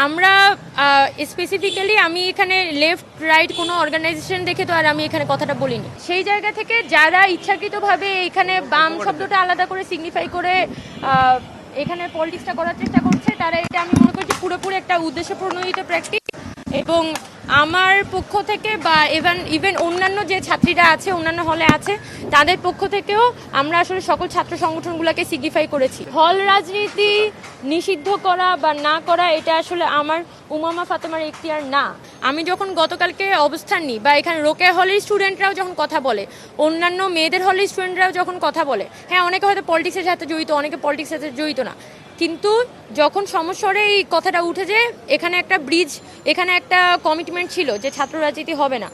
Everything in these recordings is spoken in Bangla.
আমরা স্পেসিফিক্যালি আমি এখানে লেফট রাইট কোনো অর্গানাইজেশন দেখে তো আর আমি এখানে কথাটা বলিনি। সেই জায়গা থেকে যারা ইচ্ছাকৃতভাবে এখানে বাম শব্দটা আলাদা করে সিগনিফাই করে এখানে পলিটিক্সটা করার চেষ্টা করছে, তারা এটা আমি মনে করি পুরোপুরি একটা উদ্দেশ্য প্রণোদিত প্র্যাকটিস। এবং আমার পক্ষ থেকে বা ইভেন অন্যান্য যে ছাত্রীরা আছে অন্যান্য হলে আছে তাদের পক্ষ থেকেও আমরা আসলে সকল ছাত্র সংগঠনগুলোকে সিগনিফাই করেছি। হল রাজনীতি নিষিদ্ধ করা বা না করা এটা আসলে আমার উমামা ফাতেমার এখতিয়ার না। আমি যখন গতকালকে অবস্থান নিই বা এখানে রোকেয়া হলের স্টুডেন্টরাও যখন কথা বলে, অন্যান্য মেয়েদের হলের স্টুডেন্টরাও যখন কথা বলে, হ্যাঁ অনেকে হয়তো পলিটিক্সের সাথে জড়িত, অনেকে পলিটিক্সের সাথে জড়িত না, কিন্তু যখন সমস্যারে এই কথাটা উঠে যে এখানে একটা ব্রিজ, এখানে একটা কমিটমেন্ট ছিল যে ছাত্র রাজনীতি হবে না,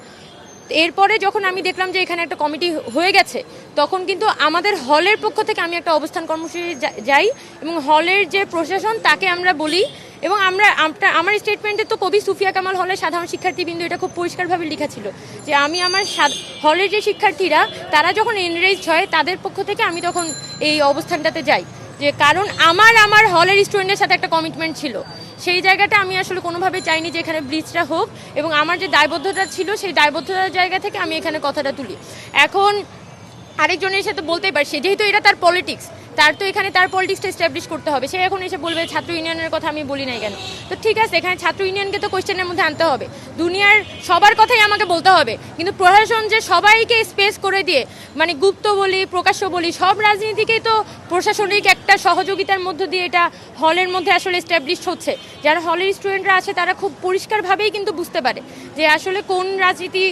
এরপরে যখন আমি দেখলাম যে এখানে একটা কমিটি হয়ে গেছে, তখন কিন্তু আমাদের হলের পক্ষ থেকে আমি একটা অবস্থান কর্মসূচি যাই এবং হলের যে প্রশাসন তাকে আমরা বলি। এবং আমার স্টেটমেন্টে তো কবি সুফিয়া কামাল হলের সাধারণ শিক্ষার্থীবৃন্দ এটা খুব পরিষ্কারভাবে লেখা ছিল যে আমি আমার হলের যে শিক্ষার্থীরা তারা যখন এনরেজ হয় তাদের পক্ষ থেকে আমি তখন এই অবস্থানটাতে যাই, যে কারণ আমার হলের স্টুডেন্টের সাথে একটা কমিটমেন্ট ছিল। সেই জায়গাটা আমি আসলে কোনোভাবে চাইনি যে এখানে ব্রিজটা হোক, এবং আমার যে দায়বদ্ধতা ছিল সেই দায়বদ্ধতার জায়গা থেকে আমি এখানে কথাটা তুলি। এখন আরেকজনের সাথে বলতেই পারি, সে যেহেতু এটা তার পলিটিক্স, তার তো এখানে তার পলিটিক্সটা এস্টাবলিশ করতে হবে। সে এখন এসে বলবে ছাত্র ইউনিয়নের কথা আমি বলি নাই কেন। তো ঠিক আছে, এখানে ছাত্র ইউনিয়নকে তো কোয়েশ্চেনের মধ্যে আনতে হবে, দুনিয়ার সবার কথাই আমাকে বলতে হবে, কিন্তু প্রশাসন যে সবাইকে স্পেস করে দিয়ে, মানে গুপ্ত বলি প্রকাশ্য বলি সব রাজনীতিকেই তো প্রশাসনিক একটা সহযোগিতার মধ্য দিয়ে এটা হলের মধ্যে আসলে এস্টাবলিশ হচ্ছে। যারা হলের স্টুডেন্টরা আছে তারা খুব পরিষ্কারভাবেই কিন্তু বুঝতে পারে যে আসলে কোন রাজনীতি,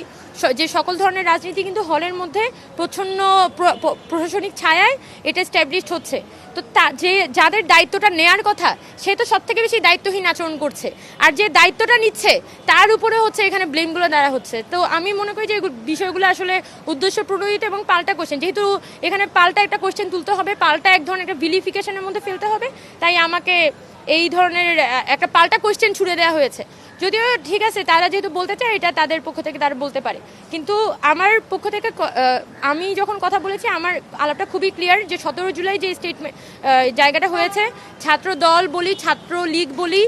যে সকল ধরনের রাজনীতি কিন্তু হলের মধ্যে প্রচ্ছন্ন প্রশাসনিক ছায়ায় এটা স্ট্যাবলিশড হচ্ছে। তো যাদের দায়িত্বটা নেয়ার কথা সে তো সব থেকে বেশি দায়িত্বহীন আচরণ করছে, আর যে দায়িত্বটা নিচ্ছে তার উপরে হচ্ছে এখানে ব্লেমগুলো দেওয়া হচ্ছে। তো আমি মনে করি যে বিষয়গুলো আসলে উদ্দেশ্য প্রণোদিত এবং পাল্টা কোশ্চেন, যেহেতু এখানে পাল্টা একটা কোশ্চেন তুলতে হবে, পাল্টা এক ধরনের একটা ভিলিফিকেশনের মধ্যে ফেলতে হবে, তাই আমাকে এই ধরনের একটা পাল্টা কোশ্চেন ছুড়ে দেওয়া হয়েছে। যদিও ঠিক আছে, তারা যেহেতু বলতে চায় এটা তাদের পক্ষ থেকে তারা বলতে পারে, কিন্তু আমার পক্ষ থেকে আমি যখন কথা বলেছি আমার আলাপটা খুবই ক্লিয়ার যে 17 জুলাই যে স্টেটমেন্ট জায়গাটা হয়েছে, ছাত্র দল বলি ছাত্রলীগ বলি,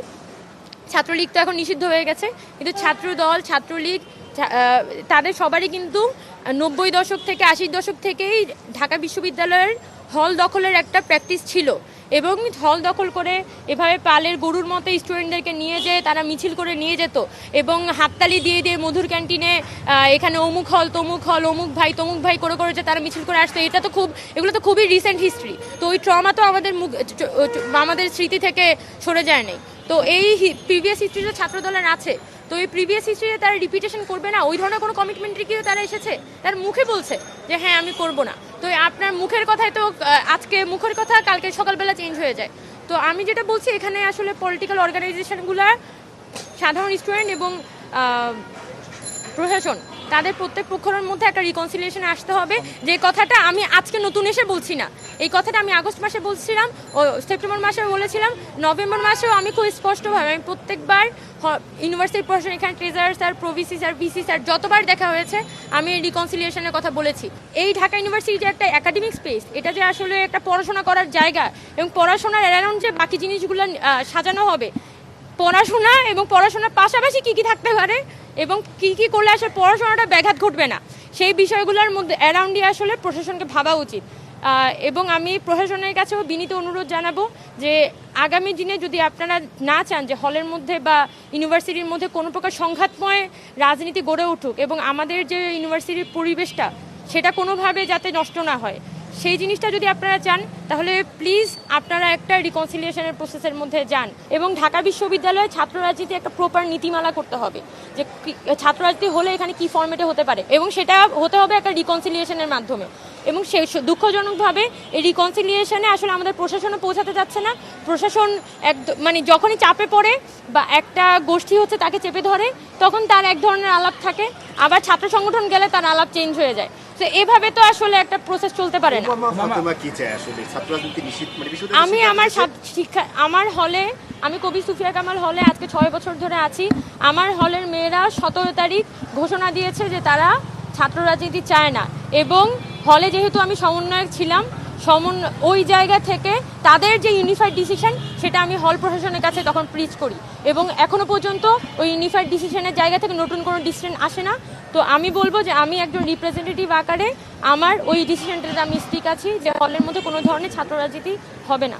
ছাত্রলীগ তো এখন নিষিদ্ধ হয়ে গেছে, কিন্তু ছাত্র দল ছাত্রলীগ তাদের সবারই কিন্তু 90 দশক থেকে 80 দশক থেকেই ঢাকা বিশ্ববিদ্যালয়ের হল দখলের একটা প্র্যাকটিস ছিল। এবং হল দখল করে এভাবে পালের গরুর মতো স্টুডেন্টদেরকে নিয়ে যেয়ে তারা মিছিল করে নিয়ে যেত এবং হাততালি দিয়ে দিয়ে মধুর ক্যান্টিনে এখানে অমুক হল তমুক হল অমুক ভাই করে করে যে তারা মিছিল করে আসতো। এগুলো তো খুবই রিসেন্ট হিস্ট্রি। তো ওই ট্রমা তো আমাদের স্মৃতি থেকে সরে যায় নাই। তো এই প্রিভিয়াস হিস্ট্রিতে ছাত্রদলের আছে, তো এই প্রিভিয়াস হিস্ট্রিতে তারা রিপিটেশন করবে না, ওই ধরনের কোনো কমিটমেন্ট রেখেও তারা এসেছে, তার মুখে বলছে যে হ্যাঁ আমি করব না। তো আপনার মুখের কথায় তো আজকে মুখের কথা কালকে সকালবেলা চেঞ্জ হয়ে যায়। তো আমি যেটা বলছি এখানে আসলে পলিটিক্যাল অর্গানাইজেশনগুলো, সাধারণ স্টুডেন্ট এবং প্রশাসন তাদের প্রত্যেক পক্ষের মধ্যে একটা রিকনসিলিয়েশনে আসতে হবে। যে কথাটা আমি আজকে নতুন এসে বলছি না, এই কথাটা আমি আগস্ট মাসে বলছিলাম, ও সেপ্টেম্বর মাসেও বলেছিলাম, নভেম্বর মাসেও আমি খুব স্পষ্টভাবে আমি প্রত্যেকবার ইউনিভার্সিটির প্রশাসন, এখানে treasurer sir, pro-VC sir, VC sir যতবার দেখা হয়েছে আমি এই রিকনসিলিয়েশনের কথা বলেছি। এই ঢাকা ইউনিভার্সিটি যে একটা একাডেমিক স্পেস, এটা যে আসলে একটা পড়াশোনা করার জায়গা এবং পড়াশোনার অ্যারাউন্ড যে বাকি জিনিসগুলো সাজানো হবে, পড়াশোনা এবং পড়াশোনার পাশাপাশি কী কী থাকতে পারে এবং কী কী করলে আসলে পড়াশোনাটা ব্যাঘাত ঘটবে না, সেই বিষয়গুলোর মধ্যে অ্যারাউন্ডই আসলে প্রশাসনকে ভাবা উচিত। এবং আমি প্রশাসনের কাছেও বিনীত অনুরোধ জানাবো যে আগামী দিনে যদি আপনারা না চান যে হলের মধ্যে বা ইউনিভার্সিটির মধ্যে কোনো প্রকার সংঘাতময় রাজনীতি গড়ে উঠুক এবং আমাদের যে ইউনিভার্সিটির পরিবেশটা সেটা কোনোভাবে যাতে নষ্ট না হয়, সেই জিনিসটা যদি আপনারা চান তাহলে প্লিজ আপনারা একটা রিকনসিলিয়েশনের প্রসেসের মধ্যে যান। এবং ঢাকা বিশ্ববিদ্যালয়ে ছাত্র রাজনীতি একটা প্রপার নীতিমালা করতে হবে যে ছাত্র রাজনীতি হলে এখানে কি ফরম্যাটে হতে পারে, এবং সেটা হতে হবে একটা রিকনসিলিয়েশনের মাধ্যমে। এবং সে দুঃখজনকভাবে এই রিকনসিলিয়েশনে আসলে আমাদের প্রশাসনও পৌঁছাতে যাচ্ছে না। প্রশাসন মানে যখনই চাপে পড়ে বা একটা গোষ্ঠী হচ্ছে তাকে চেপে ধরে, তখন তার এক ধরনের আলাপ থাকে, আবার ছাত্র সংগঠন গেলে তার আলাপ চেঞ্জ হয়ে যায়। তো এভাবে তো আসলে একটা প্রসেস চলতে পারে না। আমি আমার হলে, আমি কবি সুফিয়া কামাল হলে আজকে 6 বছর ধরে আছি। আমার হলের মেয়েরা 17 তারিখ ঘোষণা দিয়েছে যে তারা ছাত্র রাজনীতি চায় না, এবং হলে যেহেতু আমি সমন্বয়ক ছিলাম, ওই জায়গা থেকে তাদের যে ইউনিফাইড ডিসিশন সেটা আমি হল প্রশাসনের কাছে তখন প্রিচ করি, এবং এখনো পর্যন্ত ওই ইউনিফাইড ডিসিশনের জায়গা থেকে নতুন কোনো ডিসিশন আসে না। তো আমি বলবো যে আমি একজন রিপ্রেজেন্টেটিভ আকারে আমার ওই ডিসিশনটাতে আমি স্টিক আছি যে হলের মধ্যে কোনো ধরনের ছাত্র রাজনীতি হবে না।